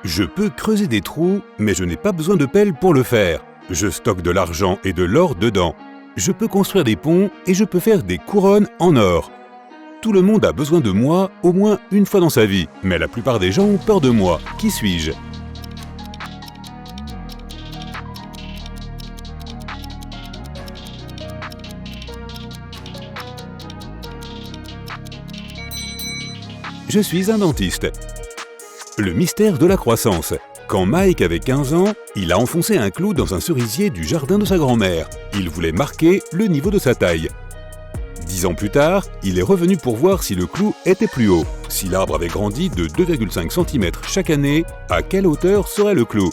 Je peux creuser des trous, mais je n'ai pas besoin de pelle pour le faire. Je stocke de l'argent et de l'or dedans. Je peux construire des ponts et je peux faire des couronnes en or. Tout le monde a besoin de moi au moins une fois dans sa vie, mais la plupart des gens ont peur de moi. Qui suis-je? Je suis un dentiste. Le mystère de la croissance. Quand Mike avait 15 ans, il a enfoncé un clou dans un cerisier du jardin de sa grand-mère. Il voulait marquer le niveau de sa taille. 10 ans plus tard, il est revenu pour voir si le clou était plus haut. Si l'arbre avait grandi de 2,5 cm chaque année, à quelle hauteur serait le clou?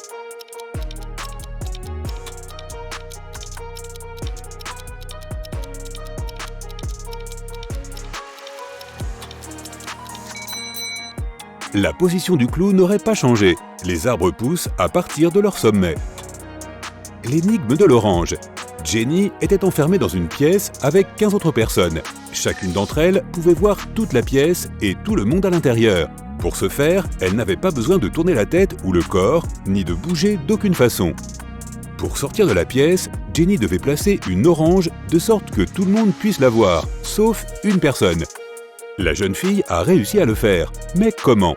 La position du clou n'aurait pas changé. Les arbres poussent à partir de leur sommet. L'énigme de l'orange. Jenny était enfermée dans une pièce avec 15 autres personnes. Chacune d'entre elles pouvait voir toute la pièce et tout le monde à l'intérieur. Pour ce faire, elle n'avait pas besoin de tourner la tête ou le corps, ni de bouger d'aucune façon. Pour sortir de la pièce, Jenny devait placer une orange de sorte que tout le monde puisse la voir, sauf une personne. La jeune fille a réussi à le faire, mais comment?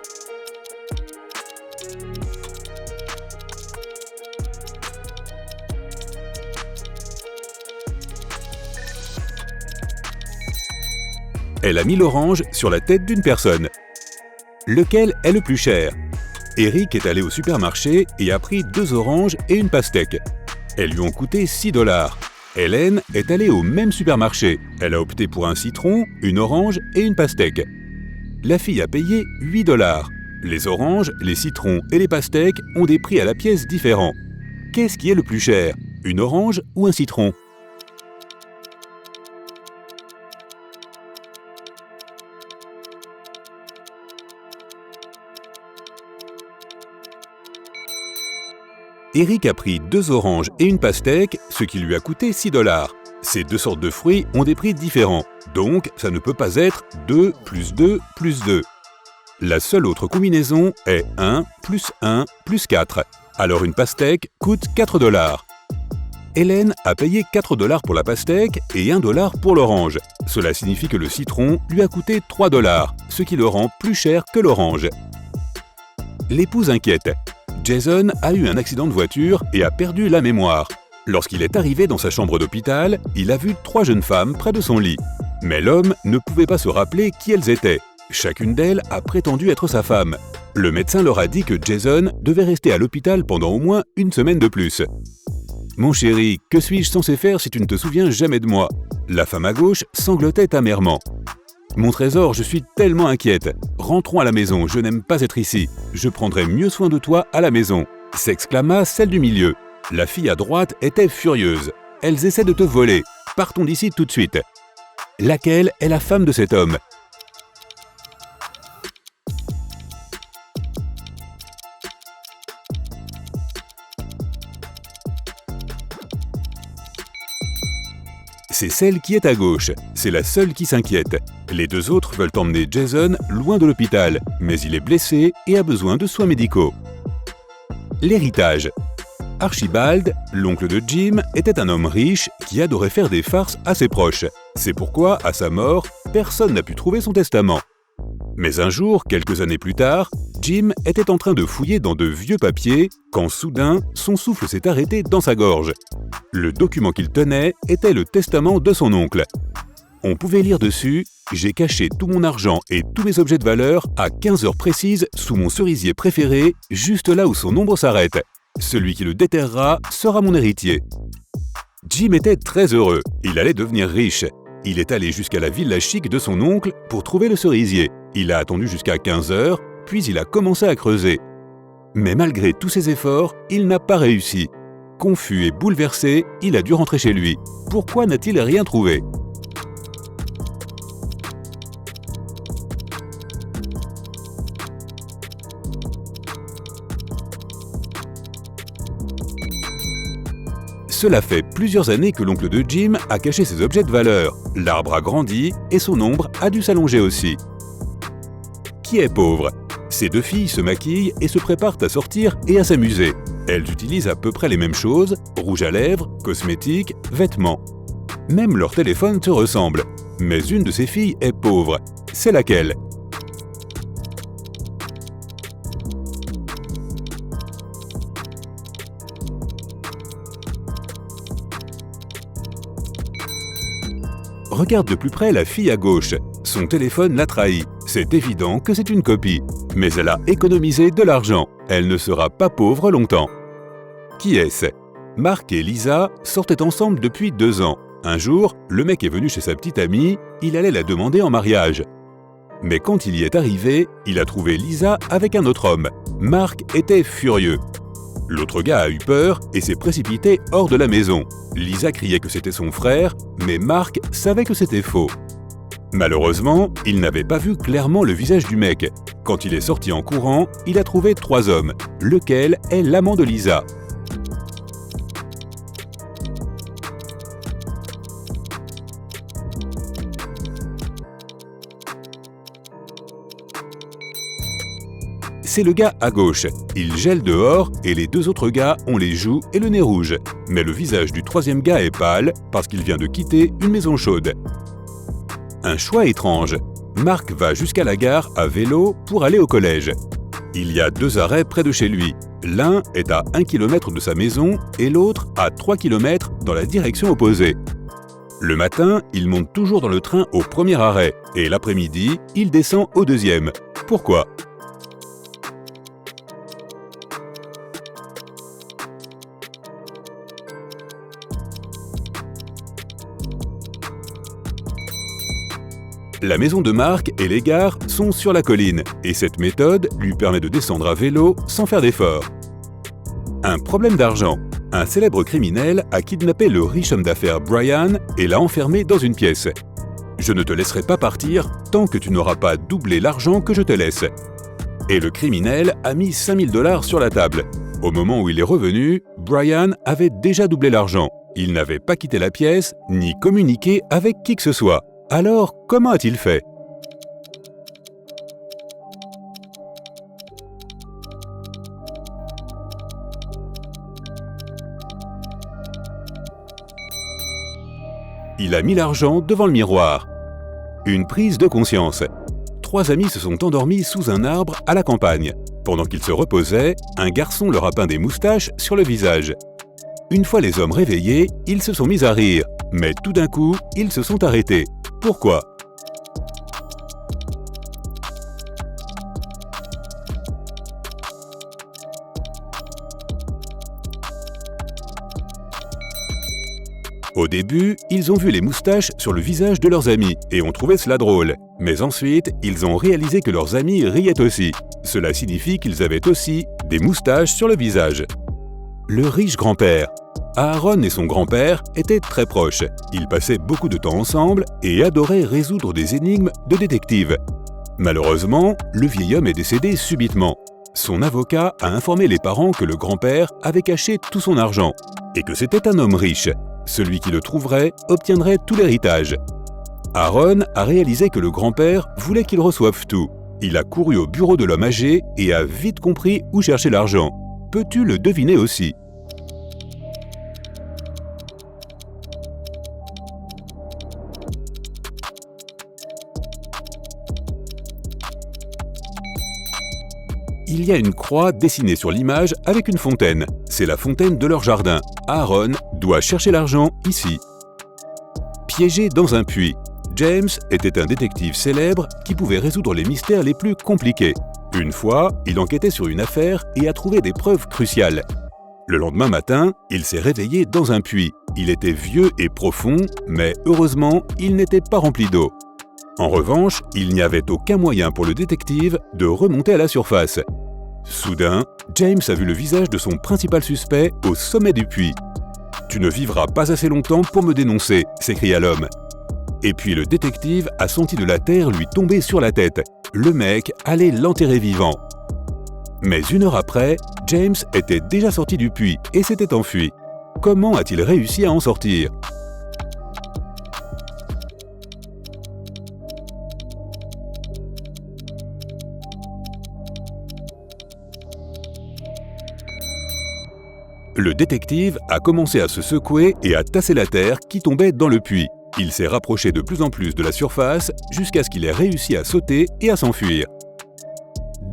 Elle a mis l'orange sur la tête d'une personne. Lequel est le plus cher? Eric est allé au supermarché et a pris 2 oranges et une pastèque. Elles lui ont coûté 6 $. Hélène est allée au même supermarché. Elle a opté pour un citron, une orange et une pastèque. La fille a payé 8 $. Les oranges, les citrons et les pastèques ont des prix à la pièce différents. Qu'est-ce qui est le plus cher? Une orange ou un citron? Eric a pris 2 oranges et une pastèque, ce qui lui a coûté 6 $. Ces 2 sortes de fruits ont des prix différents, donc ça ne peut pas être 2 plus 2 plus 2. La seule autre combinaison est 1 plus 1 plus 4. Alors une pastèque coûte 4 $. Hélène a payé 4 $ pour la pastèque et 1 $ pour l'orange. Cela signifie que le citron lui a coûté 3 $, ce qui le rend plus cher que l'orange. L'épouse inquiète. Jason a eu un accident de voiture et a perdu la mémoire. Lorsqu'il est arrivé dans sa chambre d'hôpital, il a vu 3 jeunes femmes près de son lit. Mais l'homme ne pouvait pas se rappeler qui elles étaient. Chacune d'elles a prétendu être sa femme. Le médecin leur a dit que Jason devait rester à l'hôpital pendant au moins une semaine de plus. « Mon chéri, que suis-je censé faire si tu ne te souviens jamais de moi ?» La femme à gauche sanglotait amèrement. « Mon trésor, je suis tellement inquiète. Rentrons à la maison, je n'aime pas être ici. Je prendrai mieux soin de toi à la maison. » s'exclama celle du milieu. La fille à droite était furieuse. « Elles essaient de te voler. Partons d'ici tout de suite. » Laquelle est la femme de cet homme? C'est celle qui est à gauche. C'est la seule qui s'inquiète. Les 2 autres veulent emmener Jason loin de l'hôpital, mais il est blessé et a besoin de soins médicaux. L'héritage. Archibald, l'oncle de Jim, était un homme riche qui adorait faire des farces à ses proches. C'est pourquoi, à sa mort, personne n'a pu trouver son testament. Mais un jour, quelques années plus tard, Jim était en train de fouiller dans de vieux papiers quand soudain, son souffle s'est arrêté dans sa gorge. Le document qu'il tenait était le testament de son oncle. On pouvait lire dessus « J'ai caché tout mon argent et tous mes objets de valeur à 15 heures précises sous mon cerisier préféré, juste là où son ombre s'arrête. Celui qui le déterrera sera mon héritier. » Jim était très heureux. Il allait devenir riche. Il est allé jusqu'à la villa chic de son oncle pour trouver le cerisier. Il a attendu jusqu'à 15 heures, puis il a commencé à creuser. Mais malgré tous ses efforts, il n'a pas réussi. Confus et bouleversé, il a dû rentrer chez lui. Pourquoi n'a-t-il rien trouvé? Cela fait plusieurs années que l'oncle de Jim a caché ses objets de valeur. L'arbre a grandi et son ombre a dû s'allonger aussi. Qui est pauvre? Ces deux filles se maquillent et se préparent à sortir et à s'amuser. Elles utilisent à peu près les mêmes choses, rouge à lèvres, cosmétiques, vêtements. Même leur téléphone se ressemble. Mais une de ces filles est pauvre. C'est laquelle? Regarde de plus près la fille à gauche. Son téléphone l'a trahi. C'est évident que c'est une copie. Mais elle a économisé de l'argent. Elle ne sera pas pauvre longtemps. Qui est-ce? Mark et Lisa sortaient ensemble depuis 2 ans. Un jour, le mec est venu chez sa petite amie, il allait la demander en mariage. Mais quand il y est arrivé, il a trouvé Lisa avec un autre homme. Mark était furieux. L'autre gars a eu peur et s'est précipité hors de la maison. Lisa criait que c'était son frère, mais Mark savait que c'était faux. Malheureusement, il n'avait pas vu clairement le visage du mec. Quand il est sorti en courant, il a trouvé 3 hommes, lequel est l'amant de Lisa. C'est le gars à gauche. Il gèle dehors et les 2 autres gars ont les joues et le nez rouge. Mais le visage du 3e gars est pâle parce qu'il vient de quitter une maison chaude. Un choix étrange. Mark va jusqu'à la gare à vélo pour aller au collège. Il y a 2 arrêts près de chez lui. L'un est à 1 km de sa maison et l'autre à 3 km dans la direction opposée. Le matin, il monte toujours dans le train au premier arrêt et l'après-midi, il descend au 2e. Pourquoi ? La maison de Mark et les gares sont sur la colline, et cette méthode lui permet de descendre à vélo sans faire d'effort. Un problème d'argent. Un célèbre criminel a kidnappé le riche homme d'affaires Brian et l'a enfermé dans une pièce. Je ne te laisserai pas partir tant que tu n'auras pas doublé l'argent que je te laisse. Et le criminel a mis 5 000 $ sur la table. Au moment où il est revenu, Brian avait déjà doublé l'argent. Il n'avait pas quitté la pièce, ni communiqué avec qui que ce soit. Alors, comment a-t-il fait? Il a mis l'argent devant le miroir. Une prise de conscience. 3 amis se sont endormis sous un arbre à la campagne. Pendant qu'ils se reposaient, un garçon leur a peint des moustaches sur le visage. Une fois les hommes réveillés, ils se sont mis à rire. Mais tout d'un coup, ils se sont arrêtés. Pourquoi? Au début, ils ont vu les moustaches sur le visage de leurs amis et ont trouvé cela drôle. Mais ensuite, ils ont réalisé que leurs amis riaient aussi. Cela signifie qu'ils avaient aussi des moustaches sur le visage. Le riche grand-père. Aaron et son grand-père étaient très proches. Ils passaient beaucoup de temps ensemble et adoraient résoudre des énigmes de détective. Malheureusement, le vieil homme est décédé subitement. Son avocat a informé les parents que le grand-père avait caché tout son argent et que c'était un homme riche. Celui qui le trouverait obtiendrait tout l'héritage. Aaron a réalisé que le grand-père voulait qu'il reçoive tout. Il a couru au bureau de l'homme âgé et a vite compris où chercher l'argent. Peux-tu le deviner aussi? Il y a une croix dessinée sur l'image avec une fontaine. C'est la fontaine de leur jardin. Aaron doit chercher l'argent ici. Piégé dans un puits. James était un détective célèbre qui pouvait résoudre les mystères les plus compliqués. Une fois, il enquêtait sur une affaire et a trouvé des preuves cruciales. Le lendemain matin, il s'est réveillé dans un puits. Il était vieux et profond, mais heureusement, il n'était pas rempli d'eau. En revanche, il n'y avait aucun moyen pour le détective de remonter à la surface. Soudain, James a vu le visage de son principal suspect au sommet du puits. « Tu ne vivras pas assez longtemps pour me dénoncer », s'écria l'homme. Et puis le détective a senti de la terre lui tomber sur la tête. Le mec allait l'enterrer vivant. Mais 1 heure après, James était déjà sorti du puits et s'était enfui. Comment a-t-il réussi à en sortir ? Le détective a commencé à se secouer et à tasser la terre qui tombait dans le puits. Il s'est rapproché de plus en plus de la surface jusqu'à ce qu'il ait réussi à sauter et à s'enfuir.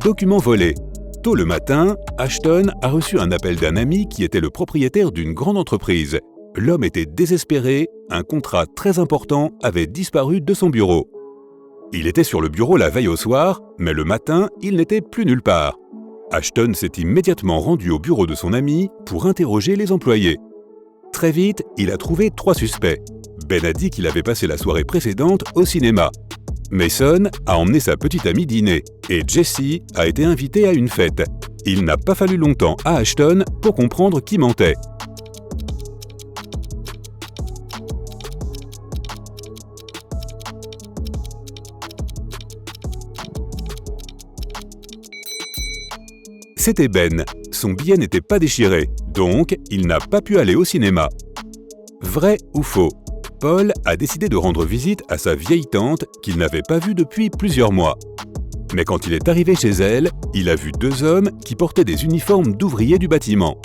Document volé. Tôt le matin, Ashton a reçu un appel d'un ami qui était le propriétaire d'une grande entreprise. L'homme était désespéré, un contrat très important avait disparu de son bureau. Il était sur le bureau la veille au soir, mais le matin, il n'était plus nulle part. Ashton s'est immédiatement rendu au bureau de son ami pour interroger les employés. Très vite, il a trouvé 3 suspects. Ben a dit qu'il avait passé la soirée précédente au cinéma. Mason a emmené sa petite amie dîner et Jesse a été invité à une fête. Il n'a pas fallu longtemps à Ashton pour comprendre qui mentait. C'était Ben. Son billet n'était pas déchiré, donc il n'a pas pu aller au cinéma. Vrai ou faux? Paul a décidé de rendre visite à sa vieille tante qu'il n'avait pas vue depuis plusieurs mois. Mais quand il est arrivé chez elle, il a vu 2 hommes qui portaient des uniformes d'ouvriers du bâtiment.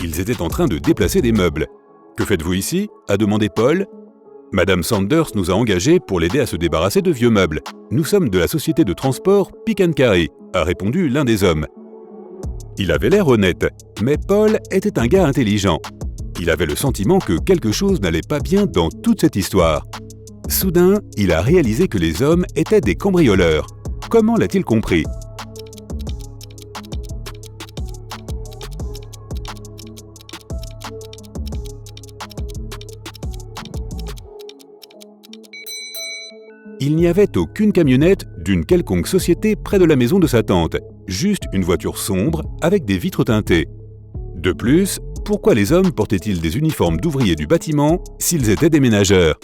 Ils étaient en train de déplacer des meubles. « Que faites-vous ici ?» a demandé Paul. « Madame Sanders nous a engagés pour l'aider à se débarrasser de vieux meubles. Nous sommes de la société de transport Pick and Carry », a répondu l'un des hommes. Il avait l'air honnête, mais Paul était un gars intelligent. Il avait le sentiment que quelque chose n'allait pas bien dans toute cette histoire. Soudain, il a réalisé que les hommes étaient des cambrioleurs. Comment l'a-t-il compris? Il n'y avait aucune camionnette d'une quelconque société près de la maison de sa tante, juste une voiture sombre avec des vitres teintées. De plus, pourquoi les hommes portaient-ils des uniformes d'ouvriers du bâtiment s'ils étaient des ménageurs?